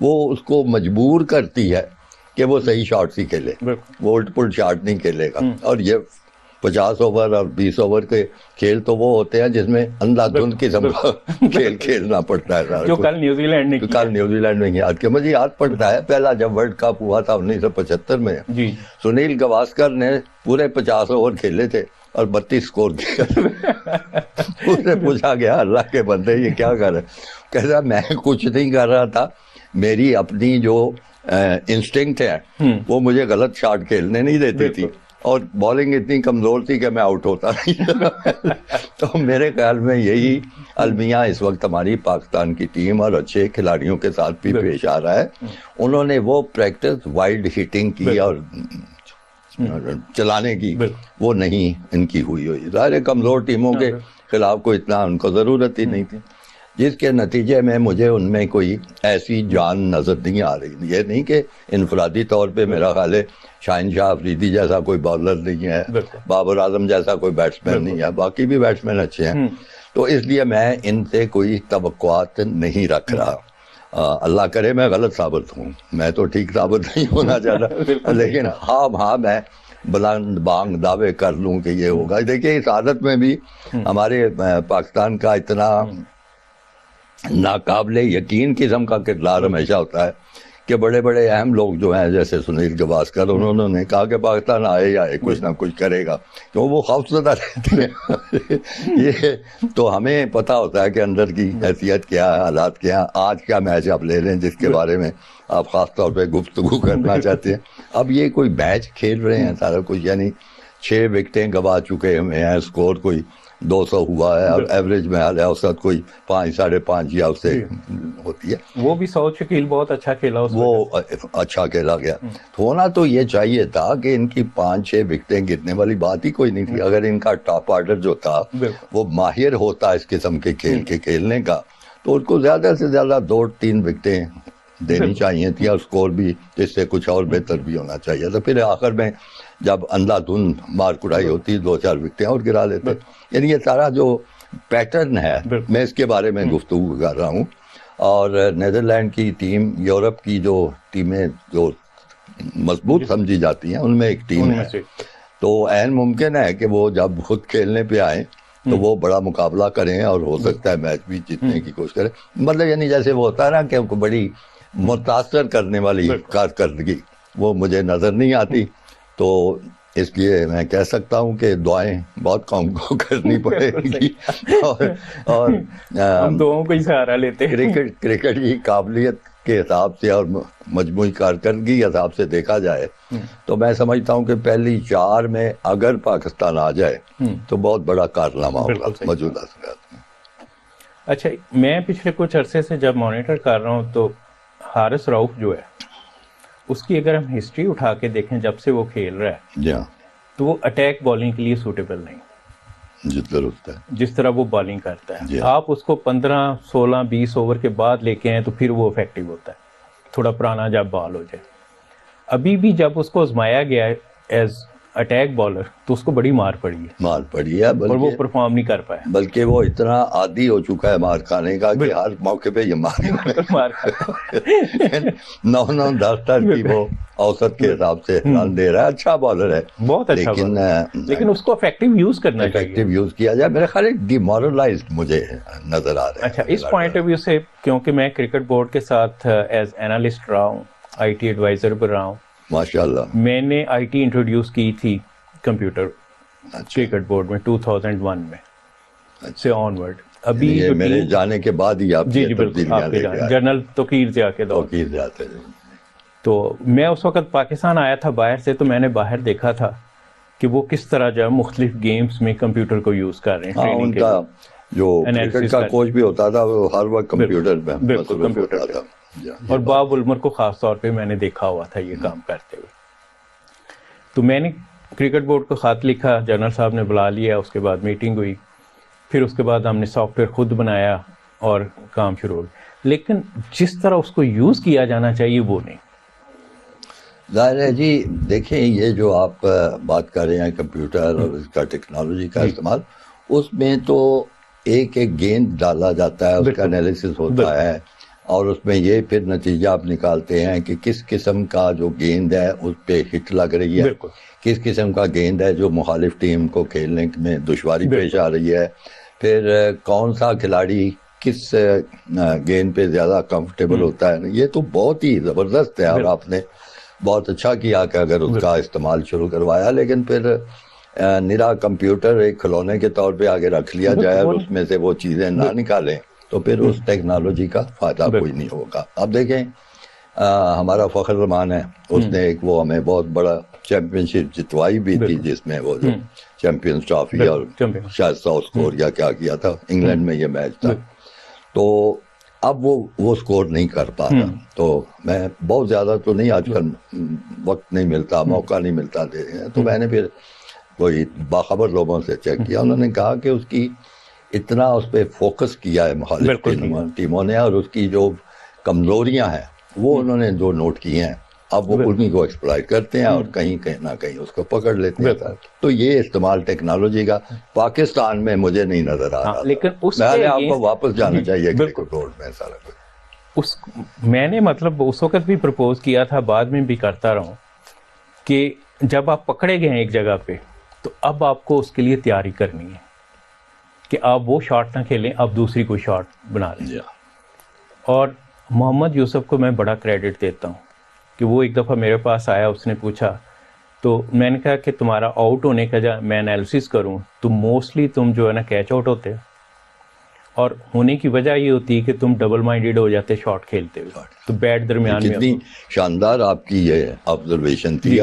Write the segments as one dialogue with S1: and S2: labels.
S1: وہ اس کو مجبور کرتی ہے کہ وہ صحیح شاٹ ہی کھیلے, وہ الٹ پلٹ شاٹ نہیں کھیلے گا. اور یہ 50 اوور اور 20 اوور کے کھیل تو وہ ہوتے ہیں جس میں اندھا دھند قسم کا کھیل کھیلنا پڑتا ہے,
S2: جو کل نیوزی لینڈ
S1: میں یاد کیا. مجھے یاد پڑتا ہے پہلا جب ورلڈ کپ ہوا تھا 1975 میں, سنیل گواسکر نے پورے 50 اوور کھیلے تھے اور 32 سکور کیا. اس سے پوچھا گیا اللہ کے بندے یہ کیا کر رہے, کہتا میں کچھ نہیں کر رہا تھا, میری اپنی جو انسٹنکٹ ہے وہ مجھے غلط شاٹ کھیلنے نہیں دیتی تھی, اور بالنگ اتنی کمزور تھی کہ میں آؤٹ ہوتا نہیں. تو میرے خیال میں یہی المیہ اس وقت ہماری پاکستان کی ٹیم اور اچھے کھلاڑیوں کے ساتھ بھی پیش آ رہا ہے. انہوں نے وہ پریکٹس وائلڈ ہٹنگ کی اور چلانے کی وہ نہیں ان کی ہوئی. ظاہر کمزور ٹیموں کے خلاف کو اتنا ان کو ضرورت ہی نہیں تھی, جس کے نتیجے میں مجھے ان میں کوئی ایسی جان نظر نہیں آ رہی. یہ نہیں کہ انفرادی طور پہ میرا خیال ہے شاہین شاہ افریدی جیسا کوئی بالر نہیں ہے, بابر اعظم جیسا کوئی بیٹسمین نہیں ہے, باقی بھی بیٹسمین اچھے ہیں. تو اس لیے میں ان سے کوئی توقعات نہیں رکھ رہا. اللہ کرے میں غلط ثابت ہوں, میں تو ٹھیک ثابت نہیں ہونا چاہتا, لیکن ہاں میں بلند بانگ دعوے کر لوں کہ یہ ہوگا. دیکھیے اس عادت میں بھی ہمارے پاکستان کا اتنا ناقابل یقین قسم کا کردار ہمیشہ ہوتا ہے کہ بڑے بڑے اہم لوگ جو ہیں جیسے سنیل گواسکر, انہوں نے کہا کہ پاکستان آئے یا کچھ نہ کچھ کرے گا, کیوں وہ خوفزدہ رہتے ہیں. یہ تو ہمیں پتہ ہوتا ہے کہ اندر کی حیثیت کیا ہے, حالات کیا ہیں. آج کیا میچ آپ لے لیں جس کے بارے میں آپ خاص طور پہ گفتگو کرنا چاہتے ہیں. اب یہ کوئی میچ کھیل رہے ہیں سارا کچھ, یعنی 6 وکٹیں گوا چکے ہوئے ہیں, اسکور کوئی 200 ہوا ہے, اور ایوریج میں حال ہے اوسط کوئی 5 ساڑھے 5 یا اس سے ہوتی ہے.
S2: وہ بھی سعود شکیل بہت اچھا کھیلا,
S1: وہ اچھا کھیلا گیا. ہونا تو یہ چاہیے تھا کہ ان کی 5-6 وکٹیں گرنے والی بات ہی کوئی نہیں تھی. اگر ان کا ٹاپ آرڈر جو تھا وہ ماہر ہوتا اس قسم کے کھیل کے کھیلنے کا, تو ان کو زیادہ سے زیادہ 2-3 وکٹیں دینی چاہیے تھی, اور اسکور بھی اس سے کچھ اور بہتر بھی ہونا چاہیے تھا. پھر آخر میں جب اندھا دھند مار کڑائی ہوتی 2-4 وکٹیں اور گرا لیتے. یعنی یہ سارا جو پیٹرن ہے میں اس کے بارے میں گفتگو کر رہا ہوں. اور نیدرلینڈ کی ٹیم یورپ کی جو ٹیمیں جو مضبوط سمجھی جاتی ہیں ان میں ایک ٹیم ہے, تو عین ممکن ہے کہ وہ جب خود کھیلنے پہ آئیں تو وہ بڑا مقابلہ کریں اور ہو سکتا ہے میچ بھی جیتنے کی کوشش کریں. مطلب یعنی جیسے وہ ہوتا ہے نا کہ بڑی متاثر کرنے والی کارکردگی وہ مجھے نظر نہیں آتی. تو اس لیے میں کہہ سکتا ہوں کہ دعائیں بہت قوم کو کرنی پڑے گی, اور
S2: ہم دعاؤں کو ہی سہارا لیتے ہیں.
S1: کرکٹ کی قابلیت کے حساب سے اور مجموعی کارکردگی کے حساب سے دیکھا جائے تو میں سمجھتا ہوں کہ پہلی 4 میں اگر پاکستان آ جائے تو بہت بڑا کارنامہ ہوگا موجودہ صورت میں.
S2: اچھا, میں پچھلے کچھ عرصے سے جب مانیٹر کر رہا ہوں تو حارث رؤف جو ہے اس کی اگر ہم ہسٹری اٹھا کے دیکھیں جب سے وہ کھیل رہا ہے,
S1: جی ہاں,
S2: تو وہ اٹیک بالنگ کے لیے سوٹیبل نہیں,
S1: درست ہے,
S2: جس طرح وہ بالنگ کرتا ہے. آپ اس کو 15, 16, 20 اوور کے بعد لے کے آئیں تو پھر وہ افیکٹو ہوتا ہے, تھوڑا پرانا جب بال ہو جائے. ابھی بھی جب اس کو آزمایا گیا ہے ایز اٹیک بالر تو اس کو بڑی مار پڑی ہے, اور وہ پرفارم نہیں کر پایا.
S1: بلکہ وہ اتنا عادی ہو چکا ہے مار کھانے کا کہ ہر موقع پہ یہ مار 9 10 کی وہ اوسط کے حساب سے رن دے رہا ہے. اچھا بالر ہے,
S2: بہت اچھا, لیکن اس کو افیکٹو یوز کرنا چاہیے,
S1: افیکٹو یوز کیا جائے. میرے خیال ڈیمورلائزڈ مجھے نظر آ رہا ہے.
S2: اچھا, اس پوائنٹ آف ویو سے کیونکہ میں کرکٹ بورڈ کے ساتھ ایز اینالسٹ رہا ہوں, آئی ٹی ایڈوائزر بھی رہا ہوں,
S1: ماشاءاللہ. میں
S2: نے آئی ٹی انٹروڈیوس کی تھی کمپیوٹر کرکٹ بورڈ میں 2001 میں سے آن ورڈ. ابھی
S1: میرے جانے کے بعد ہی آپ
S2: جی بالکل جنرل توقیر ضیاء کے دور. تو میں اس وقت پاکستان آیا تھا باہر سے, تو میں نے باہر دیکھا تھا کہ وہ کس طرح جو ہے مختلف گیمز میں کمپیوٹر کو یوز کر رہے ہیں.
S1: ان کا جو کرکٹ کا کوچ بھی ہوتا تھا وہ ہر وقت کمپیوٹر میں,
S2: بالکل کمپیوٹر تھا. اور باب العمر کو خاص طور پہ میں نے دیکھا ہوا تھا یہ کام کرتے ہوئے. تو میں نے کرکٹ بورڈ کو خط لکھا, جنرل صاحب نے بلا لیا, اس کے بعد میٹنگ ہوئی, پھر اس کے بعد ہم نے سافٹ ویئر خود بنایا اور کام شروع ہو گیا. لیکن جس طرح اس کو یوز کیا جانا چاہیے وہ نہیں.
S1: ظاہر ہے جی, دیکھیں یہ جو آپ بات کر رہے ہیں کمپیوٹر اور اس کا ٹیکنالوجی کا استعمال, اس میں تو ایک گیند ڈالا جاتا ہے, اس کا انالیسس ہوتا ہے, اور اس میں یہ پھر نتیجہ آپ نکالتے ہیں کہ کس قسم کا جو گیند ہے اس پہ ہٹ لگ رہی ہے,
S2: بالکل
S1: کس قسم کا گیند ہے جو مخالف ٹیم کو کھیلنے میں دشواری پیش آ رہی ہے, پھر کون سا کھلاڑی کس گیند پہ زیادہ کمفرٹیبل ہوتا ہے. یہ تو بہت ہی زبردست ہے, اور آپ نے بہت اچھا کیا کہ اگر اس کا استعمال شروع کروایا, لیکن پھر نرا کمپیوٹر ایک کھلونے کے طور پہ آگے رکھ لیا جائے اور اس میں سے وہ چیزیں نہ نکالیں تو پھر اس ٹیکنالوجی کا فائدہ کوئی نہیں ہوگا. اب دیکھیں ہمارا فخر رحمان ہے, اس نے ایک وہ ہمیں بہت بڑا چیمپئن شپ جتوائی بھی تھی, جس میں وہ جو چیمپئنز ٹرافی اور شاید 100 سکور یا کیا تھا, انگلینڈ میں یہ میچ تھا. تو اب وہ سکور نہیں کر پاتا. تو میں بہت زیادہ تو نہیں, آج کل وقت نہیں ملتا, موقع نہیں ملتا دے رہے ہیں, تو میں نے پھر کوئی باخبر لوگوں سے چیک کیا, انہوں نے کہا کہ اس کی اتنا اس پہ فوکس کیا ہے مخالف ٹیموں نے, اور اس کی جو کمزوریاں ہیں وہ انہوں نے جو نوٹ کی ہیں, اب وہ انہیں کو ایکسپلائٹ کرتے ہیں اور کہیں نہ کہیں اس کو پکڑ لیتے ہیں. تو یہ استعمال ٹیکنالوجی کا پاکستان میں مجھے نہیں نظر آ رہا, لیکن آپ کو واپس جانا چاہیے کرکٹ بورڈ میں سارا کچھ.
S2: میں نے مطلب اس وقت بھی پرپوز کیا تھا, بعد میں بھی کرتا رہا ہوں, کہ جب آپ پکڑے گئے ہیں ایک جگہ پہ تو اب آپ کو اس کے لیے تیاری کرنی ہے کہ آپ وہ شاٹ نہ کھیلیں, آپ دوسری کوئی شاٹ بنا لیں. اور محمد یوسف کو میں بڑا کریڈٹ دیتا ہوں کہ وہ ایک دفعہ میرے پاس آیا, اس نے پوچھا, تو میں نے کہا کہ تمہارا آؤٹ ہونے کا جب میں انالیسس کروں تو موسٹلی تم جو ہے نا کیچ آؤٹ ہوتے, اور ہونے کی وجہ یہ ہوتی ہے کہ تم ڈبل مائنڈیڈ ہو جاتے شاٹ کھیلتے ہوئے, تو بیٹ درمیان میں.
S1: کتنی شاندار آپ کی یہ آبزرویشن تھی,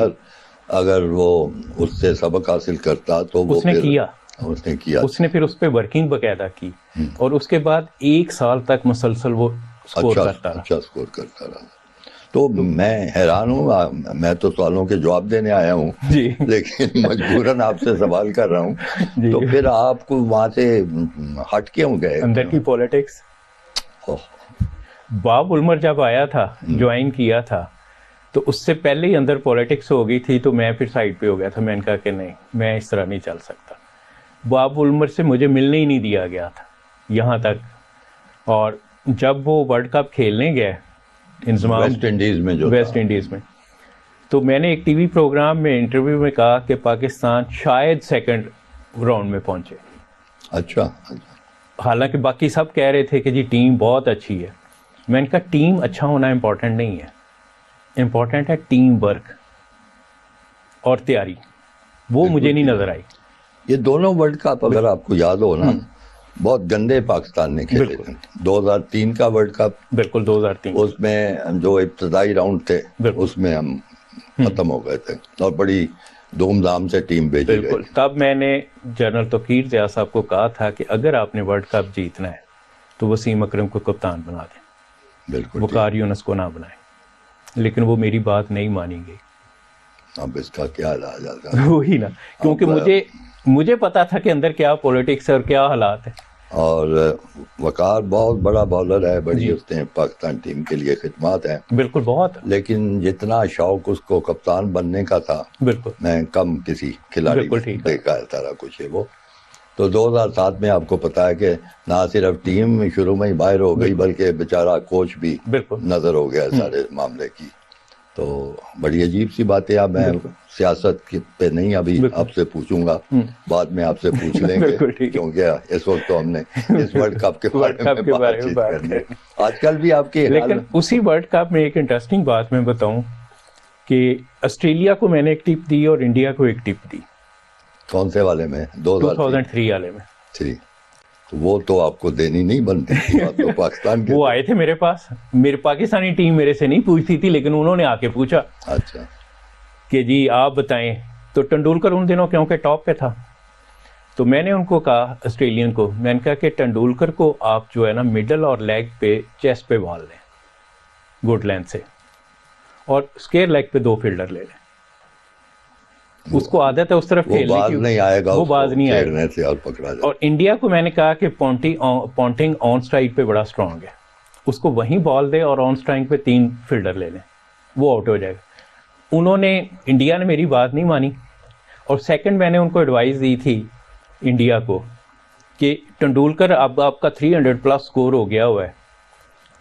S1: اگر وہ اس سے سبق حاصل کرتا تو
S2: اس نے کیا, اس نے پھر اس پہ ورکنگ باقاعدہ کی, اور اس کے بعد 1 سال تک مسلسل وہ سکور
S1: کرتا رہا. تو میں حیران ہوں, میں تو سوالوں کے جواب دینے آیا ہوں لیکن مجبوراً آپ سے سوال کر رہا ہوں. تو پھر آپ کو وہاں سے ہٹ کیوں گئے
S2: اندر کی پولیٹکس؟ باب علمر جب آیا تھا, جوائن کیا تھا, تو اس سے پہلے ہی اندر پولیٹکس ہو گئی تھی, تو میں پھر سائڈ پہ ہو گیا تھا. میں نے کہا کہ نہیں, میں اس طرح نہیں چل سکتا. باب علمر سے مجھے ملنے ہی نہیں دیا گیا تھا یہاں تک, اور جب وہ ورلڈ کپ کھیلنے گئے
S1: ویسٹ انڈیز میں,
S2: تو میں نے ایک ٹی وی پروگرام میں انٹرویو میں کہا کہ پاکستان شاید سیکنڈ راؤنڈ میں پہنچے.
S1: اچھا.
S2: حالانکہ باقی سب کہہ رہے تھے کہ جی ٹیم بہت اچھی ہے. میں نے کہا ٹیم اچھا ہونا امپورٹنٹ نہیں ہے, امپورٹنٹ ہے ٹیم ورک اور تیاری. وہ مجھے نہیں نظر آئی.
S1: یہ دونوں ورلڈ کپ اگر آپ کو یاد ہو نا, بہت گندے پاکستان نے کھیلے. 2003 کا ورلڈ کپ,
S2: بالکل 2003, اس
S1: میں جو ابتدائی راؤنڈ تھے اس میں ہم ختم ہو گئے تھے, اور بڑی دھوم دھام سے ٹیم بھیجی گئی.
S2: تب میں نے جنرل توقیر ضیاء صاحب کو کہا تھا کہ اگر آپ نے ورلڈ کپ جیتنا ہے تو وسیم اکرم کو کپتان بنا دیں,
S1: بالکل
S2: وقار یونس کو نہ بنائیں. لیکن وہ میری بات نہیں مانی گئی.
S1: اب اس کا کیا علاج آتا ہے؟
S2: وہی نا, کیونکہ مجھے پتا تھا کہ اندر کیا پولیٹکس ہے اور کیا حالات ہے.
S1: اور وقار بہت بڑا بالر ہے, بڑی اس نے پاکستان ٹیم کے لیے خدمات ہیں,
S2: بالکل بہت,
S1: لیکن جتنا شوق اس کو کپتان بننے کا تھا
S2: بالکل
S1: میں کم کسی کھلاڑی دیکھا ہے سارا کچھ ہے. وہ تو 2007 میں آپ کو پتا ہے کہ نہ صرف ٹیم شروع میں ہی باہر ہو گئی بلکہ بیچارہ کوچ بھی نظر ہو گیا سارے معاملے کی. تو بڑی عجیب سی بات ہے. اب میں سیاست پہ نہیں ابھی آپ سے پوچھوں گا, بعد میں آپ سے پوچھ لیں گے, کیونکہ اس وقت تو ہم نے اس ورلڈ کپ کے بارے میں بات کرنی ہے. آج کل بھی آپ کے,
S2: لیکن اسی ورلڈ کپ میں ایک انٹرسٹنگ بات میں بتاؤں کہ آسٹریلیا کو میں نے ایک ٹپ دی اور انڈیا کو ایک ٹپ دی.
S1: کون سے والے میں؟
S2: 2003 والے میں.
S1: 3 وہ تو آپ کو دینی نہیں بنتی تھی, تو پاکستان کے
S2: وہ آئے تھے میرے پاس, میری پاکستانی ٹیم میرے سے نہیں پوچھتی تھی, لیکن انہوں نے آ کے پوچھا
S1: اچھا
S2: کہ جی آپ بتائیں. تو ٹنڈولکر ان دنوں کیونکہ ٹاپ پہ تھا, تو میں نے ان کو کہا آسٹریلین کو, میں نے کہا کہ ٹنڈولکر کو آپ جو ہے نا مڈل اور لیگ پہ چیسٹ پہ بال لیں گڈ لینتھ سے, اور اسکیئر لیگ پہ 2 فیلڈر لے لیں. اس کو عادت ہے اس طرف کھیلنے کی, وہ باز نہیں آئے گا. اور انڈیا کو میں نے کہا کہ پونٹنگ آن اسٹرائک پہ بڑا اسٹرانگ ہے, اس کو وہیں بال دے اور آن اسٹرائک پہ 3 فیلڈر لے لیں, وہ آؤٹ ہو جائے گا. انڈیا نے میری بات نہیں مانی. اور سیکنڈ میں نے ان کو ایڈوائز دی تھی انڈیا کو کہ ٹنڈولکر اب آپ کا 300 پلس سکور ہو گیا ہوا ہے,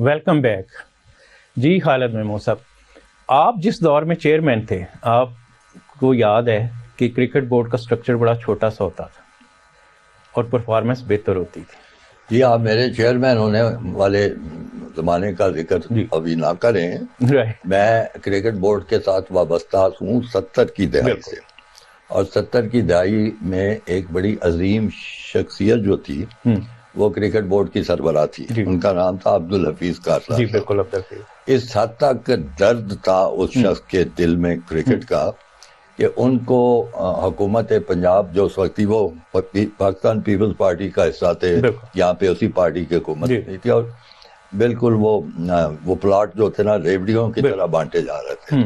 S2: ویلکم بیک. جی خالد محمود صاحب, آپ جس دور میں چیئرمین تھے, آپ کو یاد ہے کہ کرکٹ بورڈ کا سٹرکچر بڑا چھوٹا سا ہوتا تھا اور پرفارمنس بہتر ہوتی تھی.
S1: جی آپ میرے چیئرمین ہونے والے زمانے کا ذکر ابھی نہ کریں. میں کرکٹ بورڈ کے ساتھ وابستہ ہوں 70 کی دہائی سے, اور 70 کی دہائی میں ایک بڑی عظیم شخصیت جو تھی وہ کرکٹ بورڈ کی سربراہ تھی. ان کا نام تھا عبدالحفیظ کارسا.
S2: جی بالکل.
S1: اس حد تک درد تھا اس شخص کے دل میں کرکٹ کا کہ ان کو حکومت پنجاب جو اس وقت تھی وہ پاکستان پیپلز پارٹی کا حصہ تھے, یہاں پہ اسی پارٹی کی حکومت تھی, اور بالکل وہ پلاٹ جو تھے نا ریوڑیوں کی طرح بانٹے جا رہے تھے.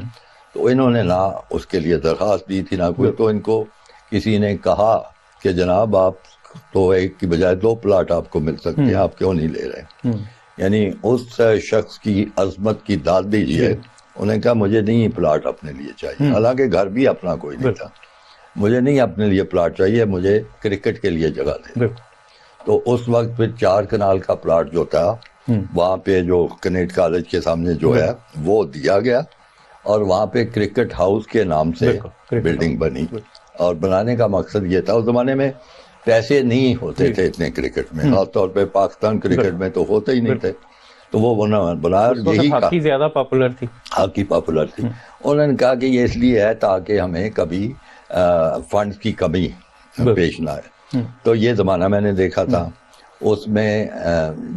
S1: تو انہوں نے نہ اس کے لیے درخواست دی تھی نہ کوئی, تو ان کو کسی نے کہا کہ جناب آپ تو ایک کی بجائے 2 پلاٹ آپ کو مل سکتے ہیں, آپ کیوں نہیں لے رہے. یعنی اس شخص کی عظمت کی داد دیجیے. انہوں نے کہا مجھے نہیں پلاٹ اپنے لیے چاہیے, حالانکہ گھر بھی اپنا کوئی نہیں تھا. مجھے نہیں اپنے لیے پلاٹ چاہیے, مجھے کرکٹ کے لیے جگہ دے. تو اس وقت پھر 4 کنال کا پلاٹ جو تھا وہاں پہ جو کنیٹ کالج کے سامنے جو ہے وہ دیا گیا, اور وہاں پہ کرکٹ ہاؤس کے نام سے بلڈنگ بنی. اور بنانے کا مقصد یہ تھا, اس زمانے میں پیسے نہیں ہوتے تھے اتنے کرکٹ میں, خاص طور پہ پاکستان کرکٹ میں تو ہوتے ہی نہیں تھے. تو وہ بنایا, یہی
S2: ہاکی زیادہ پاپولر تھی.
S1: ہاکی پاپولر تھی. انہوں نے کہا کہ یہ اس لیے ہے تاکہ ہمیں کبھی فنڈز کی کمی پیش نہ آئے. تو یہ زمانہ میں نے دیکھا تھا. اس میں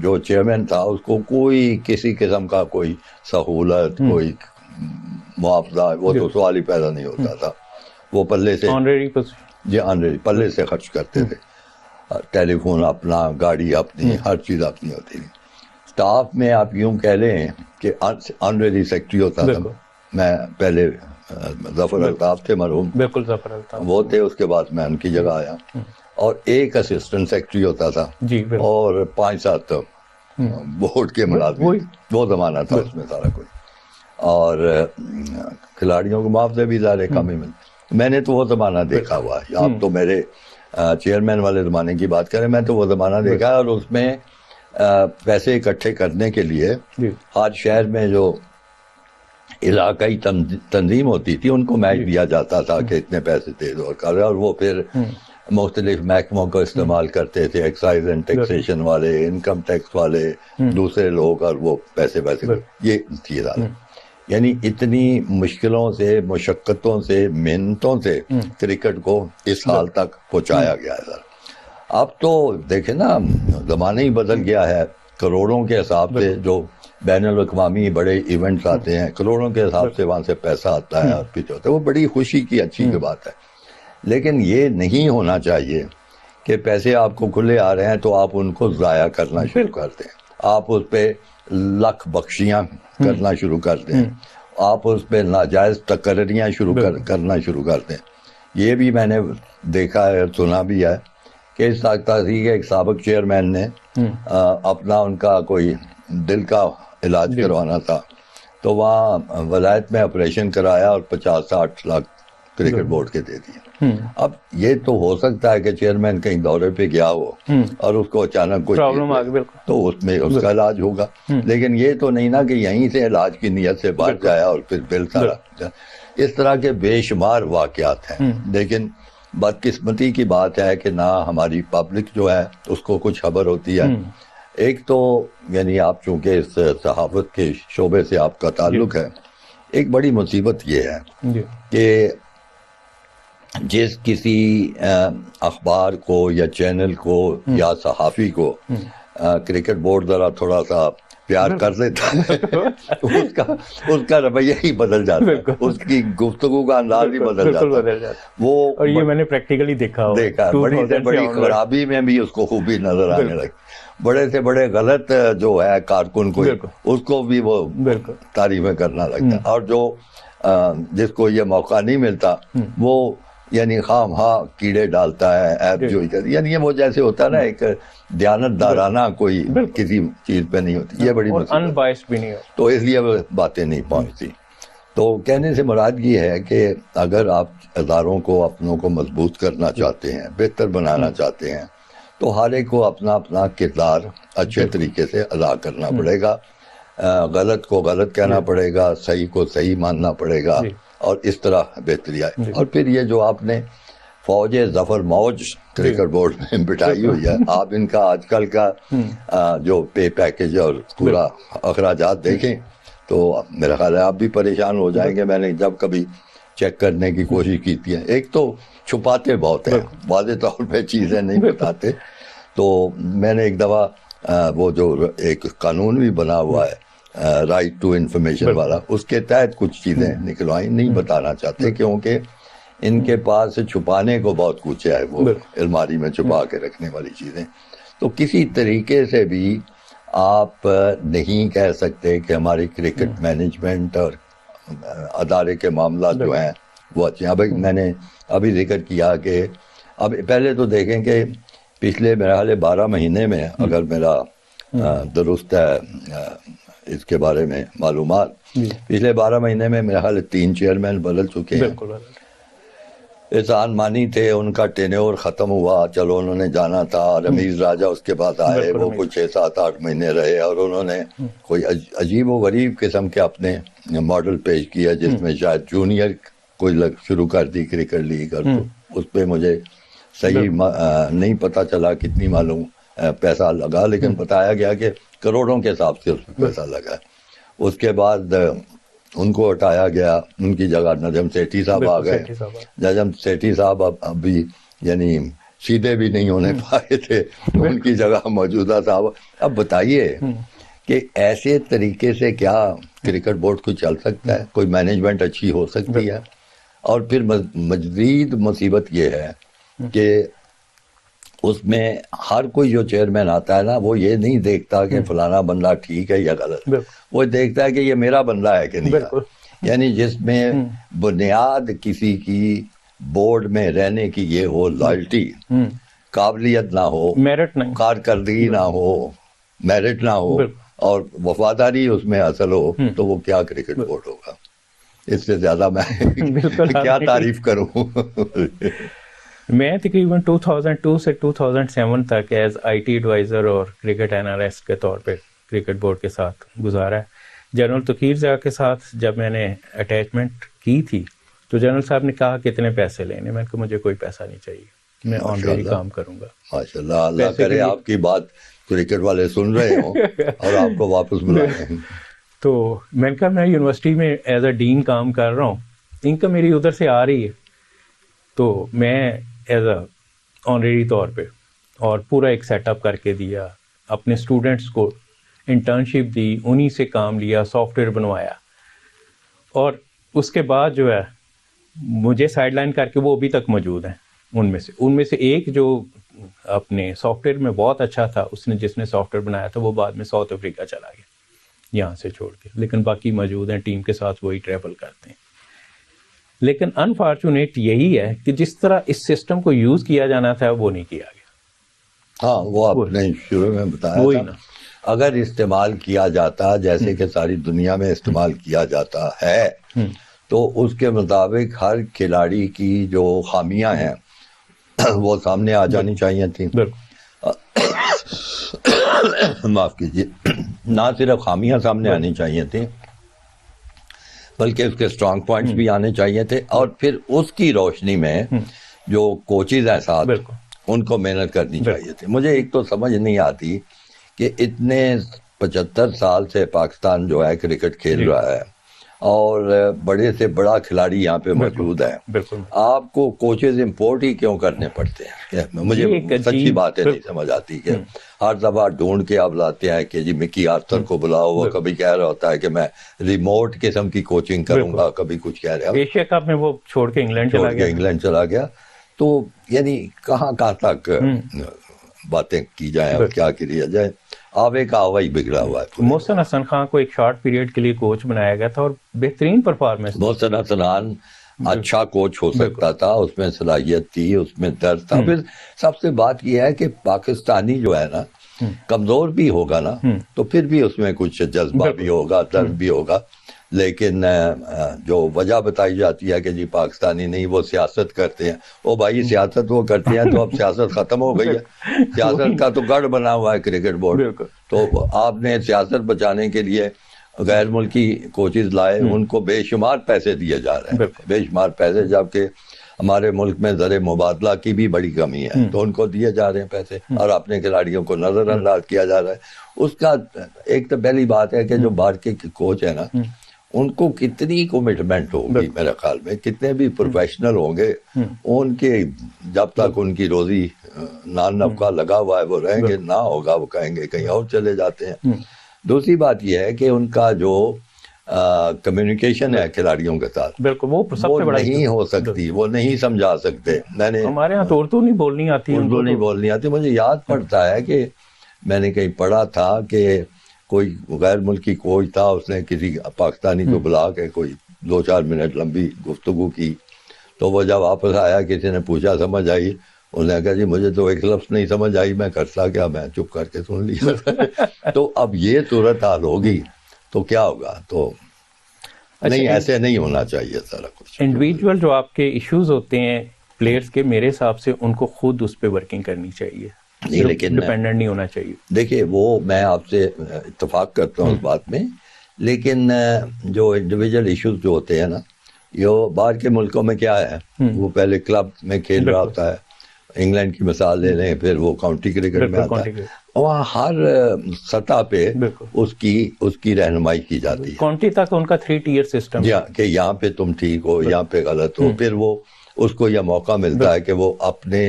S1: جو چیئرمین تھا اس کو کوئی کسی قسم کا کوئی سہولت, کوئی معاوضہ, وہ تو سوال ہی پیدا نہیں ہوتا تھا. وہ پلے سے آنریری پلے سے خرچ کرتے تھے. ٹیلی فون اپنا, گاڑی اپنی, ہر چیز اپنی ہوتی تھی. اسٹاف میں آپ یوں کہہ لیں کہ آنریری سیکرٹری ہوتا تھا. میں پہلے ظفر الطاف تھے مرحوم,
S2: بالکل ظفر الطاف
S1: وہ تھے, اس کے بعد میں ان کی جگہ آیا, اور ایک اسسٹنٹ سیکرٹری ہوتا تھا اور 5-7 بورڈ کے ملازم. وہ زمانہ تھا اس میں سارا کچھ, اور کھلاڑیوں کو معاوضے بھی ظاہر کم ہی ملتے. میں نے تو وہ زمانہ دیکھا ہوا ہے. آپ تو میرے چیئرمین والے زمانے کی بات کریں, میں تو وہ زمانہ دیکھا ہے. اور اس میں پیسے اکٹھے کرنے کے لیے ہر شہر میں جو علاقائی تنظیم ہوتی تھی ان کو میچ دیا جاتا تھا کہ اتنے پیسے دے دو, اور وہ پھر مختلف محکموں کا استعمال کرتے تھے, ایکسائز اینڈ ٹیکسیشن والے, انکم ٹیکس والے, دوسرے لوگ, اور وہ پیسے یہ چیز آ. یعنی اتنی مشکلوں سے, مشقتوں سے, محنتوں سے کرکٹ کو اس حال تک پہنچایا گیا ہے. اب تو دیکھیں نا, زمانہ ہی بدل گیا ہے. کروڑوں کے حساب سے جو بین الاقوامی بڑے ایونٹس آتے ہیں, کروڑوں کے حساب سے وہاں سے پیسہ آتا ہے اور پیچھے ہوتا ہے. وہ بڑی خوشی کی اچھی بات ہے, لیکن یہ نہیں ہونا چاہیے کہ پیسے آپ کو کھلے آ رہے ہیں تو آپ ان کو ضائع کرنا شروع کر دیں. آپ اس پہ لکھ بخشیاں کرنا شروع کر دیں, آپ اس پہ ناجائز تقرریاں کرنا شروع کر دیں. یہ بھی میں نے دیکھا ہے, سنا بھی ہے کہ اس تحریک کے ایک سابق چیئرمین نے اپنا, ان کا کوئی دل کا علاج کروانا تھا, تو وہاں ولایت میں آپریشن کرایا اور 50-60 لاکھ کرکٹ بورڈ کے دے دیے. اب یہ تو ہو سکتا ہے کہ چیئرمین کہیں دورے پہ گیا ہو اور اس کو اچانک کوئی پرابلم آ گئی تو اس میں اس کا علاج ہوگا, لیکن یہ تو نہیں نا کہ یہیں سے علاج کی نیت سے باہر جایا اور پھر بل سارا. اس طرح کے بے شمار واقعات ہیں. لیکن بدقسمتی کی بات ہے کہ نہ ہماری پبلک جو ہے اس کو کچھ خبر ہوتی ہے. ایک تو یعنی آپ چونکہ اس صحافت کے شعبے سے آپ کا تعلق ہے, ایک بڑی مصیبت یہ ہے کہ جس کسی اخبار کو یا چینل کو یا صحافی کو کرکٹ بورڈ ذرا تھوڑا سا پیار کر لیتا ہے اس کا رویہ ہی بدل جاتا ہے, اس کی گفتگو کا انداز ہی بدل جاتا ہے. وہ
S2: اور یہ میں نے پریکٹیکلی دیکھا
S1: بڑی سے بڑی خرابی میں بھی اس کو خوبی نظر آنے لگی. بڑے سے بڑے غلط جو ہے کارکن کو اس کو بھی وہ تعریفیں کرنا لگتا ہے, اور جو جس کو یہ موقع نہیں ملتا وہ یعنی خام کیڑے ڈالتا ہے, ایپ جو یعنی یہ وہ جیسے ہوتا ہے نا ایک دیانت دارانہ کوئی کسی چیز پہ نہیں ہوتی. یہ بڑی
S2: مصیبت بھی نہیں ہے,
S1: تو اس لیے وہ باتیں نہیں پہنچتی. تو کہنے سے مراد یہ ہے کہ اگر آپ اداروں کو اپنوں کو مضبوط کرنا چاہتے ہیں, بہتر بنانا چاہتے ہیں, تو ہر ایک کو اپنا اپنا کردار اچھے طریقے سے ادا کرنا پڑے گا. غلط کو غلط کہنا پڑے گا, صحیح کو صحیح ماننا پڑے گا, اور اس طرح بہتری آئے. اور پھر یہ جو آپ نے فوج ظفر موج کرکٹ بورڈ میں بٹھائی ہوئی ہے, آپ ان کا آج کل کا جو پے پیکج اور پورا اخراجات دیکھیں تو میرا خیال ہے آپ بھی پریشان ہو جائیں گے. میں نے جب کبھی چیک کرنے کی کوشش کی تھی, ایک تو چھپاتے بہت ہیں, واضح طور پہ چیزیں نہیں بتاتے. تو میں نے ایک دفعہ وہ جو ایک قانون بھی بنا ہوا ہے رائٹ ٹو انفارمیشن والا, اس کے تحت کچھ چیزیں نکلوائیں, نہیں بتانا چاہتے کیونکہ ان کے پاس چھپانے کو بہت کچھ ہے, وہ الماری میں چھپا کے رکھنے والی چیزیں. تو کسی طریقے سے بھی آپ نہیں کہہ سکتے کہ ہماری کرکٹ مینجمنٹ اور ادارے کے معاملات جو ہیں وہ اچھے ہیں. اب میں نے ابھی ذکر کیا کہ اب پہلے تو دیکھیں کہ پچھلے میرے خیال 12 مہینے میں, اگر میرا درست ہے اس کے بارے میں معلومات, پچھلے 12 مہینے میں میرے خیال 3 چیئرمین بدل چکے ہیں. احسان مانی تھے, ان کا ٹینیور ختم ہوا, چلو انہوں نے جانا تھا. رمیز راجہ اس کے بعد آئے, وہ کچھ 6, 7, 8 مہینے رہے, اور انہوں نے کوئی عجیب و غریب قسم کے اپنے ماڈل پیش کیا جس میں شاید جونیئر کوئی شروع کر دی کرکٹ لیگ, اور اس پہ مجھے صحیح نہیں پتہ چلا کتنی معلوم پیسہ لگا, لیکن بتایا گیا کہ کروڑوں کے حساب سے اس پہ پیسہ لگا. اس کے بعد ان کو ہٹایا گیا, ان کی جگہ نجم سیٹھی صاحب آ گئے. نجم سیٹھی صاحب ابھی یعنی سیدھے بھی نہیں ہونے پائے تھے, ان کی جگہ موجودہ صاحب. اب بتائیے کہ ایسے طریقے سے کیا کرکٹ بورڈ کو چل سکتا ہے, کوئی مینجمنٹ اچھی ہو سکتی ہے؟ اور پھر مزید مصیبت یہ ہے کہ اس میں ہر کوئی جو چیئرمین آتا ہے نا, وہ یہ نہیں دیکھتا کہ فلانا بندہ ٹھیک ہے یا غلط, وہ دیکھتا ہے کہ یہ میرا بندہ ہے کہ نہیں. یعنی جس میں بنیاد کسی کی بورڈ میں رہنے کی یہ ہو لائلٹی, قابلیت نہ ہو, میرٹ نہیں, کارکردگی نہ ہو, میرٹ نہ ہو, اور وفاداری اس میں اصل ہو, تو وہ کیا کرکٹ بورڈ ہوگا. اس سے زیادہ میں کیا تعریف کروں.
S2: میں تقریباً 2002 سے 2007 تک ایز آئی ٹی ایڈوائزر اور کرکٹ انالسٹ کے طور پہ کرکٹ بورڈ کے ساتھ گزارا ہے. جنرل توقیر زیاء کے ساتھ جب میں نے اٹیچمنٹ کی تھی تو جنرل صاحب نے کہا کتنے پیسے لینے, میں نے کہا مجھے کوئی پیسہ نہیں چاہیے, میں آنریری کام کروں گا.
S1: ماشاء اللہ, اللہ کرے آپ کی بات کرکٹ والے سن رہے ہوں اور آپ کو واپس بلائیں.
S2: تو میں نے کہا میں یونیورسٹی میں ایز اے ڈین کام کر رہا ہوں, انکم میری ادھر سے آ رہی ہے, تو میں ایز اے آنریری طور پہ اور پورا ایک سیٹ اپ کر کے دیا, اپنے اسٹوڈنٹس کو انٹرنشپ دی, انہی سے کام لیا, سافٹ ویئر بنوایا. اور اس کے بعد جو ہے مجھے سائڈ لائن کر کے وہ ابھی تک موجود ہیں. ان میں سے ایک جو اپنے سافٹ ویئر میں بہت اچھا تھا, جس نے سافٹ ویئر بنایا تھا, وہ بعد میں ساؤتھ افریقہ چلا گیا یہاں سے چھوڑ کے, لیکن باقی موجود ہیں, ٹیم کے ساتھ وہی ٹریول کرتے ہیں. لیکن انفارچونیٹ یہی ہے کہ جس طرح اس سسٹم کو یوز کیا جانا تھا وہ نہیں کیا گیا.
S1: ہاں, وہ آپ نے شروع میں بتایا تھا, اگر استعمال کیا جاتا جیسے کہ ساری دنیا میں استعمال کیا جاتا ہے تو اس کے مطابق ہر کھلاڑی کی جو خامیاں ہیں وہ سامنے آ جانی چاہیے تھیں. معاف کیجیے, نہ صرف خامیاں سامنے آنی چاہیے تھیں بلکہ اس کے اسٹرانگ پوائنٹس بھی آنے چاہیے تھے, اور پھر اس کی روشنی میں جو کوچز ہیں ساتھ ان کو محنت کرنی چاہیے تھی. مجھے ایک تو سمجھ نہیں آتی کہ اتنے 75 سال سے پاکستان جو ہے کرکٹ کھیل رہا ہے اور بڑے سے بڑا کھلاڑی یہاں پہ موجود ہے, آپ کو کوچز امپورٹ ہی کیوں کرنے پڑتے ہیں؟ مجھے سچی باتیں نہیں سمجھ آتی کہ ہر دفعہ ڈھونڈ کے آپ لاتے ہیں کہ جی مکی آرتھر کو بلاؤ, وہ کبھی کہہ رہا ہوتا ہے کہ میں ریموٹ قسم کی کوچنگ کروں گا, کبھی کچھ کہہ رہا ہے
S2: ایشیا کپ میں وہ چھوڑ کے انگلینڈ
S1: چلا گیا. تو یعنی کہاں تک باتیں کی جائیں اور کیا کیا جائے, آوے کا آوا ہی بگڑا ہوا ہے.
S2: محسن حسن خان کو ایک شارٹ پیریڈ کے لیے کوچ بنایا گیا تھا اور بہترین پرفارمنس.
S1: محسن حسن خان اچھا کوچ ہو سکتا تھا, اس میں صلاحیت تھی, اس میں درد تھا. پھر سب سے بات یہ ہے کہ پاکستانی جو ہے نا کمزور بھی ہوگا نا, تو پھر بھی اس میں کچھ جذبہ بھی ہوگا, درد بھی ہوگا. لیکن جو وجہ بتائی جاتی ہے کہ جی پاکستانی نہیں وہ سیاست کرتے ہیں, او بھائی سیاست وہ کرتے ہیں تو اب سیاست ختم ہو گئی ہے. سیاست کا تو گڑھ بنا ہوا ہے کرکٹ بورڈ, تو آپ نے سیاست بچانے کے لیے غیر ملکی کوچز لائے, ان کو بے شمار پیسے دیے جا رہے ہیں, بے شمار پیسے, جبکہ ہمارے ملک میں زر مبادلہ کی بھی بڑی کمی ہے, تو ان کو دیے جا رہے ہیں پیسے اور اپنے کھلاڑیوں کو نظر انداز کیا جا رہا ہے. اس کا ایک تو پہلی بات ہے کہ جو باہر کے کوچ ہے نا, ان کو کتنی کمٹمنٹ ہوگی میرے خیال میں, کتنے بھی پروفیشنل ہوں گے, ان کے جب تک ان کی روزی نان نفقہ لگا ہوا ہے وہ رہیں گے, نہ ہوگا وہ کہیں گے کہیں اور چلے جاتے ہیں. دوسری بات یہ ہے کہ ان کا جو کمیونیکیشن ہے کھلاڑیوں کے ساتھ,
S2: بالکل وہ سب سے بڑا
S1: نہیں ہو سکتی, وہ نہیں سمجھا سکتے. میں نے
S2: ہمارے یہاں تو اردو نہیں بولنی آتی,
S1: اردو نہیں بولنی آتی. مجھے یاد پڑتا ہے کہ میں نے کہیں پڑھا تھا کہ کوئی غیر ملکی کوچ تھا, اس نے کسی پاکستانی کو بلا کے کوئی 2-4 منٹ لمبی گفتگو کی, تو وہ جب واپس آیا کسی نے پوچھا سمجھ آئی, انہوں نے کہا جی مجھے تو ایک لفظ نہیں سمجھ آئی, میں کرتا کیا, میں چپ کر کے سن لیا. تو اب یہ صورتحال ہوگی تو کیا ہوگا, تو نہیں ایسے نہیں ہونا چاہیے سارا کچھ.
S2: انڈیویجول جو آپ کے ایشوز ہوتے ہیں پلیئرز کے, میرے حساب سے ان کو خود اس پہ ورکنگ کرنی چاہیے,
S1: نہیں, لیکن
S2: ڈیپینڈنٹ نہیں ہونا چاہیے.
S1: دیکھیے وہ میں آپ سے اتفاق کرتا ہوں اس بات میں, لیکن جو انڈیویجول ایشوز جو ہوتے ہیں نا, یہ باہر کے ملکوں میں کیا ہے, وہ پہلے کلب میں کھیل رہا ہوتا ہے, انگلینڈ کی مثال لے لیں, پھر وہ کاؤنٹی کرکٹ میں آتا ہے, وہاں ہر سطح پہ اس کی رہنمائی کی جاتی ہے.
S2: کاؤنٹی تک ان کا 3 ٹیئر سسٹم ہے
S1: کہ یہاں پہ تم ٹھیک ہو, یہاں پہ غلط ہو, پھر وہ اس کو یہ موقع ملتا ہے کہ وہ اپنے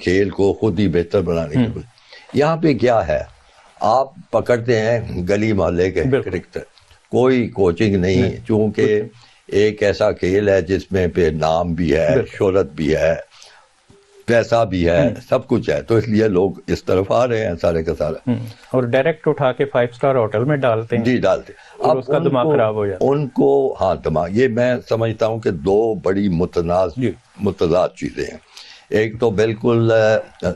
S1: کھیل کو خود ہی بہتر بنانے کے لیے. یہاں پہ کیا ہے, آپ پکڑتے ہیں گلی محلے کے کرکٹر, کوئی کوچنگ نہیں, چونکہ ایک ایسا کھیل ہے جس میں پہ نام بھی ہے, شہرت بھی ہے, پیسہ بھی ہے, سب کچھ ہے, تو اس لیے لوگ اس طرف آ رہے ہیں سارے کا سارا,
S2: اور ڈائریکٹ اٹھا کے 5 اسٹار ہوٹل میں ڈالتے ہیں.
S1: جی ڈالتے.
S2: اب اس کا دماغ خراب ہو جاتا ہے
S1: ان کو. ہاں دماغ, یہ میں سمجھتا ہوں کہ 2 بڑی متضاد چیزیں ہیں. ایک تو بالکل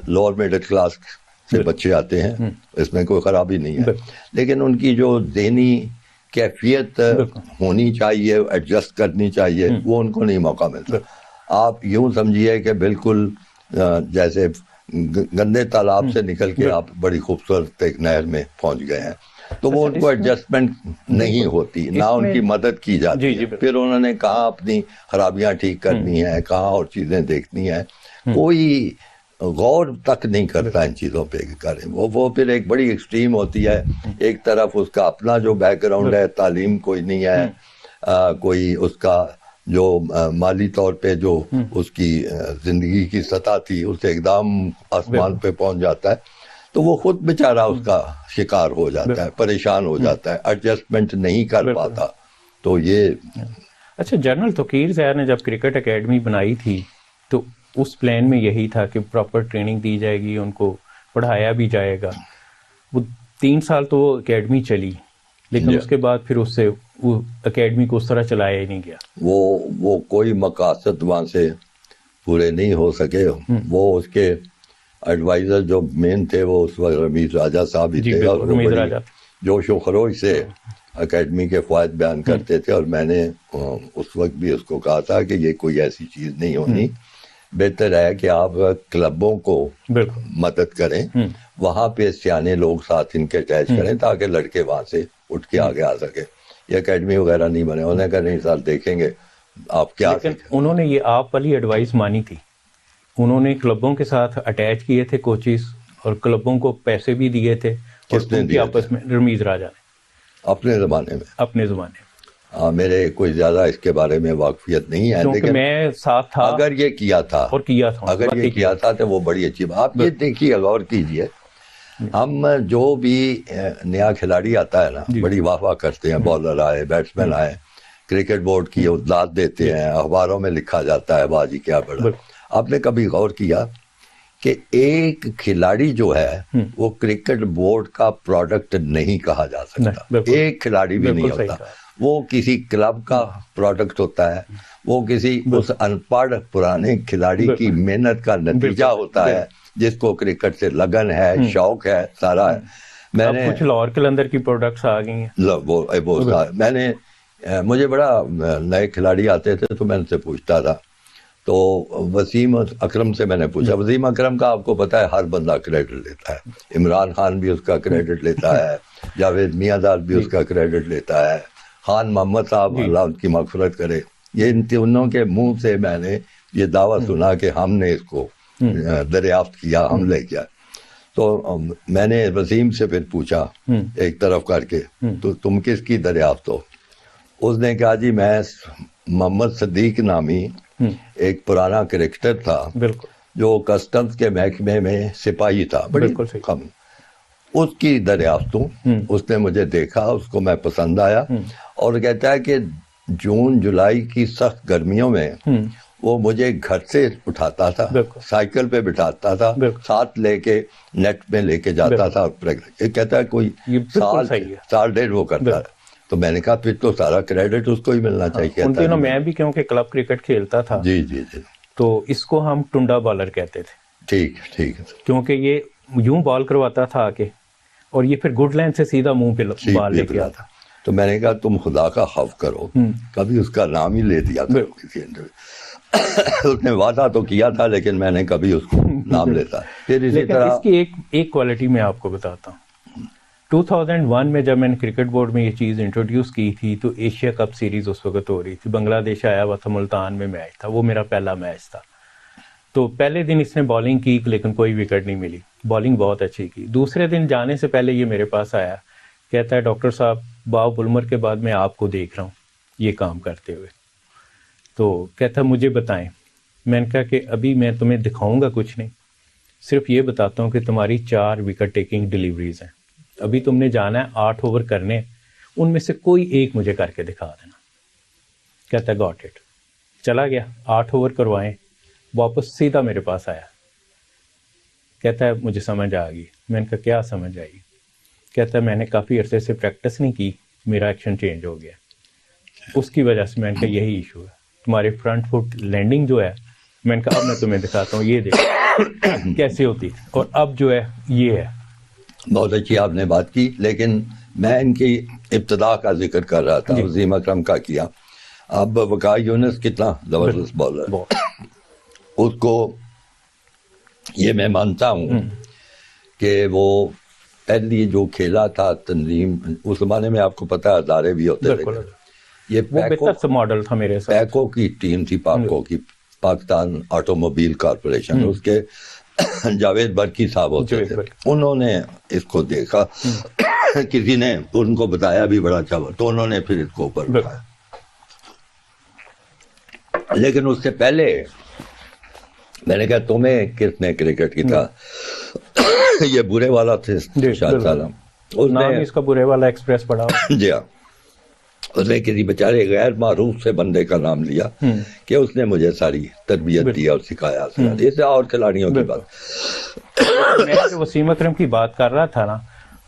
S1: لوور مڈل کلاس سے بچے آتے ہیں, اس میں کوئی خرابی نہیں ہے, لیکن ان کی جو ذہنی کیفیت ہونی چاہیے, ایڈجسٹ کرنی چاہیے, وہ ان کو نہیں موقع ملتا. آپ یوں سمجھیے کہ بالکل جیسے گندے تالاب سے نکل کے آپ بڑی خوبصورت ایک نہر میں پہنچ گئے ہیں, تو وہ ان کو ایڈجسٹمنٹ نہیں ہوتی, نہ ان کی مدد کی جاتی ہے. پھر انہوں نے کہاں اپنی خرابیاں ٹھیک کرنی ہیں, کہاں اور چیزیں دیکھنی ہیں, کوئی غور تک نہیں کرتا ان چیزوں پہ کریں. وہ پھر ایک بڑی ایکسٹریم ہوتی ہے. ایک طرف اس کا اپنا جو بیک گراؤنڈ ہے, تعلیم کوئی نہیں ہے, کوئی اس کا جو مالی طور پہ جو اس کی زندگی کی سطح تھی اس ایک دم آسمان پہ پہنچ جاتا ہے, تو وہ خود بیچارہ اس کا شکار ہو جاتا ہے, پریشان ہو جاتا ہے, ایڈجسٹمنٹ نہیں کر پاتا. تو یہ
S2: اچھا, جنرل توقیر ضیاء نے جب کرکٹ اکیڈمی بنائی تھی تو اس پلان میں یہی تھا کہ پراپر ٹریننگ دی جائے گی, ان کو پڑھایا بھی جائے گا. وہ 3 سال تو وہ اکیڈمی چلی, لیکن اس کے بعد پھر اس سے وہ اکیڈمی کو اس طرح چلایا ہی نہیں گیا.
S1: وہ کوئی مقاصد وہاں سے پورے نہیں ہو سکے. وہ اس کے ایڈوائزر جو مین تھے وہ اس وقت رمیز راجہ صاحب ہی تھے, اور جوش و خروش سے اکیڈمی کے فوائد بیان کرتے تھے. اور میں نے اس وقت بھی اس کو کہا تھا کہ یہ کوئی ایسی چیز نہیں ہونی, بہتر ہے کہ آپ کلبوں کو مدد کریں, وہاں پہ سیانے لوگ ساتھ ان کے اٹیچ کریں تاکہ لڑکے وہاں سے اٹھ کے آگے آ سکے. یہ اکیڈمی وغیرہ نہیں بنے. انہوں نے کہا نہیں سال دیکھیں گے آپ کیا.
S2: انہوں نے یہ آپ والی ایڈوائس مانی تھی, انہوں نے کلبوں کے ساتھ اٹیچ کیے تھے کوچز, اور کلبوں کو پیسے بھی دیے تھے.
S1: کس نے دیے
S2: آپس میں رمیز راجہ نے
S1: اپنے زمانے میں. میرے کوئی زیادہ اس کے بارے میں واقفیت نہیں ہے,
S2: لیکن میں ساتھ تھا.
S1: اگر یہ کیا تھا تو وہ بڑی اچھی بات. آپ یہ دیکھیے, غور کیجئے, ہم جو بھی نیا کھلاڑی آتا ہے نا, بڑی واہ واہ کرتے ہیں, بالر آئے, بیٹسمین آئے, کرکٹ بورڈ کی اطلاعات دیتے ہیں, اخباروں میں لکھا جاتا ہے باجی کیا بڑا. آپ نے کبھی غور کیا کہ ایک کھلاڑی جو ہے وہ کرکٹ بورڈ کا پروڈکٹ نہیں کہا جا سکتا, ایک کھلاڑی بھی نہیں ہوتا. وہ کسی کلب کا پروڈکٹ ہوتا ہے, وہ کسی اس ان پڑھ پرانے کھلاڑی کی محنت کا نتیجہ ہوتا ہے, جس کو کرکٹ سے لگن ہے, شوق ہے, سارا ہے. میں نے
S2: کچھ لاہور کے اندر کی پروڈکٹس آ گئی ہیں.
S1: میں نے مجھے بڑا نئے کھلاڑی آتے تھے تو میں ان سے پوچھتا تھا, تو وسیم اکرم سے میں نے پوچھا. وسیم اکرم کا آپ کو پتا ہے ہر بندہ کریڈٹ لیتا ہے, عمران خان بھی اس کا کریڈٹ لیتا ہے, جاوید میاں دار بھی اس کا کریڈٹ لیتا ہے, خان محمد صاحب اللہ ان کی مغفرت کرے, یہ ان تینوں کے منہ سے میں نے یہ دعویٰ سنا کہ ہم نے اس کو دریافت کیا, ہم لے گیا. تو میں نے وسیم سے پھر پوچھا ایک طرف کر کے, تو تم کس کی دریافت ہو؟ اس نے کہا جی میں محمد صدیق نامی ایک پرانا کرکٹر تھا جو کسٹمز کے محکمے میں سپاہی تھا, بڑی کم, اس کی دریافت ہوں. اس نے مجھے دیکھا, اس کو میں پسند آیا, اور کہتا ہے کہ جون جولائی کی سخت گرمیوں میں وہ مجھے گھر سے اٹھاتا تھا, سائیکل پہ بٹھاتا تھا, ساتھ لے کے نیٹ میں لے کے جاتا تھا. یہ کہتا ہے کوئی سال ڈیڑھ وہ کرتا ہے. تو میں نے کہا پھر تو سارا کریڈٹ اس کو ہی ملنا چاہیے.
S2: ان دنوں میں بھی کیونکہ کلب کرکٹ کھیلتا تھا,
S1: جی جی جی,
S2: تو اس کو ہم ٹنڈا بالر کہتے تھے.
S1: ٹھیک ٹھیک ہے,
S2: کیونکہ یہ یوں بال کرواتا تھا آکے, اور یہ پھر گڈ لائن سے سیدھا منہ پہ بال لے کے آتا.
S1: تو میں نے کہا تم خدا کا خوف کرو, کبھی اس کا نام ہی لے دیا کرو کسی انٹرویو. اس نے وعدہ تو کیا تھا لیکن میں نے کبھی اس کو نام لیتا. پھر اسی طرح
S2: اس کی ایک کوالٹی میں آپ کو بتاتا ہوں. 2001 میں جب میں نے کرکٹ بورڈ میں یہ چیز انٹروڈیوس کی تھی تو ایشیا کپ سیریز اس وقت ہو رہی تھی, بنگلہ دیش آیا ہوا تھا, ملتان میں میچ تھا, وہ میرا پہلا میچ تھا. تو پہلے دن اس نے بالنگ کی لیکن کوئی وکٹ نہیں ملی, بالنگ بہت اچھی کی. دوسرے دن جانے سے پہلے یہ میرے پاس آیا, کہتا ہے ڈاکٹر صاحب باو بلمر کے بعد میں آپ کو دیکھ رہا ہوں یہ کام کرتے ہوئے, تو کہتا مجھے بتائیں. میں نے کہا کہ ابھی میں تمہیں دکھاؤں گا کچھ نہیں, صرف یہ بتاتا ہوں کہ تمہاری 4 وکٹ ٹیکنگ ڈیلیوریز ہیں, ابھی تم نے جانا ہے 8 اوور کرنے, ان میں سے کوئی ایک مجھے کر کے دکھا دینا. کہتا ہے گاٹ اٹ. چلا گیا, 8 اوور کروائیں, واپس سیدھا میرے پاس آیا, کہتا ہے مجھے سمجھ آ گئی. میں نے کہا کیا سمجھ آئی؟ کہتا ہے میں نے کافی عرصے سے پریکٹس نہیں کی, میرا ایکشن چینج ہو گیا, اس کی وجہ سے. میں نے کہا یہی ایشو ہے, تمہارے فرنٹ فٹ لینڈنگ جو ہے, میں نے کہا اب میں تمہیں دکھاتا ہوں, یہ دیکھ کیسے ہوتی, اور اب جو ہے یہ ہے.
S1: بہت اچھی آپ نے بات کی, لیکن میں ان کی ابتدا کا ذکر کر رہا تھا, وسیم اکرم کا کیا. اب وقار یونس کتنا زبردست بالر, اس کو یہ میں مانتا ہوں کہ وہ پہلی جو کھیلا تھا تنظیم, اس زمانے میں آپ کو پتہ ہے ہزارے بھی ہوتے تھے, یہ
S2: ماڈل تھا میرے ساتھ,
S1: پیکو کی ٹیم تھی, پاکو کی, پاکستان آٹو موبائل کارپوریشن, اس کے جاوید برکی صاحب ہوتے تھے. انہوں نے اس کو دیکھا, کسی نے ان کو بتایا بھی بڑا اچھا, تو انہوں نے پھر اس کو اوپر بتایا. لیکن اس سے پہلے میں نے کہا تمہیں کس نے کرکٹ کی تھا, یہ برے والا تھے شاید سالم,
S2: اس کا برے والا ایکسپریس پڑھا.
S1: جی ہاں, اس نے کسی بیچارے غیر معروف سے بندے کا نام لیا کہ اس نے مجھے ساری تربیت دی اور سکھایا. اسے اور کھلاڑیوں کی بات,
S2: میں جو وسیم اکرم کی بات کر رہا تھا نا,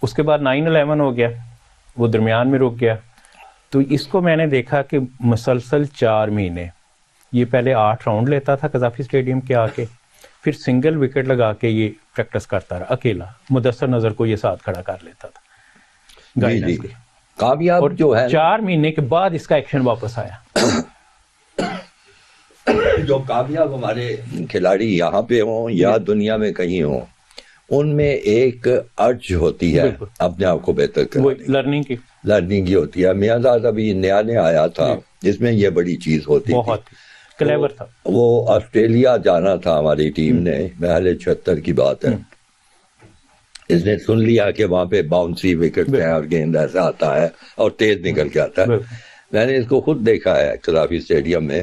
S2: اس کے بعد 9/11 ہو گیا, وہ درمیان میں رک گیا. تو اس کو میں نے دیکھا کہ مسلسل 4 مہینے یہ پہلے 8 راؤنڈ لیتا تھا قذافی اسٹیڈیم کے آ کے, پھر سنگل وکٹ لگا کے یہ پریکٹس کرتا رہا اکیلا, مدثر نظر کو یہ ساتھ کھڑا کر لیتا تھا.
S1: جی کامیاب جو ہے,
S2: 4 مہینے کے بعد اس کا ایکشن واپس آیا.
S1: جو کامیاب ہمارے کھلاڑی یہاں پہ ہوں یا دنیا میں کہیں ہوں, ان میں ایک ارج ہوتی ہے اپنے آپ کو بہتر کرنے کی, لرننگ کی ہوتی ہے. میاں زاد ابھی نیا آیا تھا جس میں یہ بڑی چیز ہوتی
S2: بہت کلیور تھا.
S1: وہ آسٹریلیا جانا تھا ہماری ٹیم نے, محل 76 کی بات ہے. اس نے سن لیا کہ وہاں پہ باؤنسی وکٹ ہے اور گیند ایسا آتا ہے اور تیز نکل کے آتا ہے. میں نے اس کو خود دیکھا ہے قذافی اسٹیڈیم میں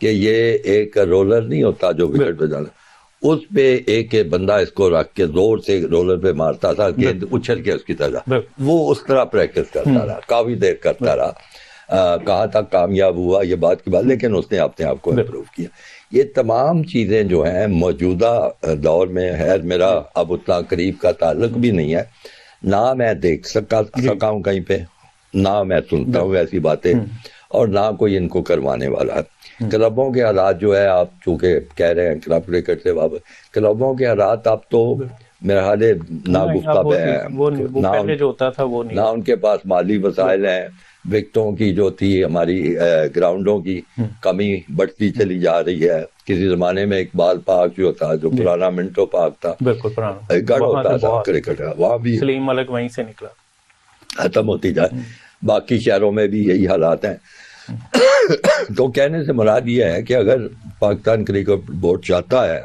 S1: کہ یہ ایک رولر نہیں ہوتا جو وکٹ پہ جانا, اس پہ ایک بندہ اس کو رکھ کے زور سے رولر پہ مارتا تھا, گیند اچھل کے اس کی طرح. وہ اس طرح پریکٹس کرتا رہا, کافی دیر کرتا رہا. کہاں تک کامیاب ہوا یہ بات کی بات, لیکن اس نے اپنے آپ کو امپروو کیا. یہ تمام چیزیں جو ہیں موجودہ دور میں ہے, میرا اب اتنا قریب کا تعلق بھی نہیں ہے, نہ میں دیکھ سکا ہوں کہیں پہ, نہ میں سنتا ہوں ایسی باتیں, اور نہ کوئی ان کو کروانے والا ہے. کلبوں کے حالات جو ہے, آپ چونکہ کہہ رہے ہیں کلب کرکٹ سے وابستہ, کلبوں کے حالات اب تو میرا حال ناگفتہ پہ ہے, نہ ان کے پاس مالی وسائل ہیں, وکٹوں کی جو تھی ہماری گراؤنڈوں کی کمی بڑھتی چلی جا رہی ہے. کسی زمانے میں اقبال پارک جو تھا, جو پرانا منٹو پارک تھا,
S2: بالکل پرانا
S1: گڑھ ہوتا تھا کرکٹ کا, وہاں بھی
S2: سلیم ملک وہیں سے نکلا.
S1: ختم ہوتی جائے. باقی شہروں میں بھی یہی حالات ہیں. تو کہنے سے مراد یہ ہے کہ اگر پاکستان کرکٹ بورڈ چاہتا ہے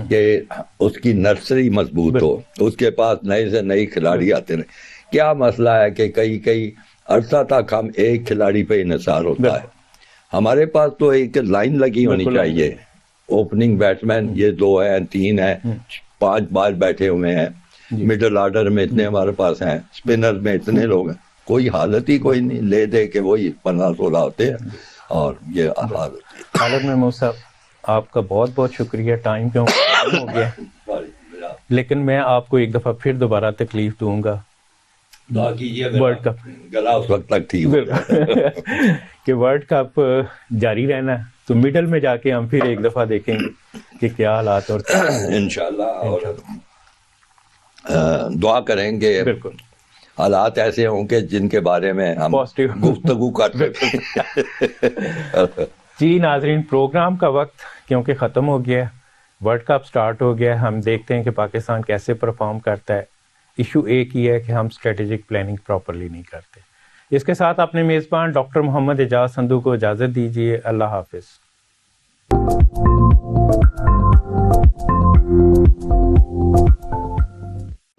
S1: کہ اس کی نرسری مضبوط ہو, اس کے پاس نئے سے نئے کھلاڑی آتے رہے. کیا مسئلہ ہے کہ کئی عرصہ تک ہم ایک کھلاڑی پہ انحصار ہوتا ہے. ہمارے پاس تو ایک لائن لگی ہونی چاہیے. اوپننگ بیٹسمین یہ 2 ہیں, 3 ہیں, 5 باہر بیٹھے ہوئے ہیں, مڈل آرڈر میں اتنے ہمارے پاس ہیں, اسپنر میں اتنے لوگ ہیں. کوئی حالت ہی کوئی نہیں, لے دے کے وہی 15-16 ہوتے ہیں. اور یہ حالت
S2: خالد محمود صاحب آپ کا بہت بہت شکریہ. ٹائم کیوں ہو گیا, لیکن میں آپ کو ایک دفعہ پھر دوبارہ تکلیف دوں گا. ورلڈ کپ
S1: گلا اس وقت تک ٹھیک
S2: کہ ورلڈ کپ جاری رہنا ہے, تو مڈل میں جا کے ہم پھر ایک دفعہ دیکھیں گے کہ کیا حالات. اور
S1: انشاءاللہ اور دعا کریں گے
S2: بالکل
S1: حالات ایسے ہوں کہ جن کے بارے میں ہم گفتگو کر سکیں.
S2: جی ناظرین, پروگرام کا وقت کیونکہ ختم ہو گیا ہے, ورلڈ کپ سٹارٹ ہو گیا ہے. ہم دیکھتے ہیں کہ پاکستان کیسے پرفارم کرتا ہے. ایشو ایک ہی ہے کہ ہم اسٹریٹجک پلاننگ پراپرلی نہیں کرتے. اس کے ساتھ اپنے میزبان ڈاکٹر محمد اعجاز سندھو کو اجازت دیجیے. اللہ حافظ.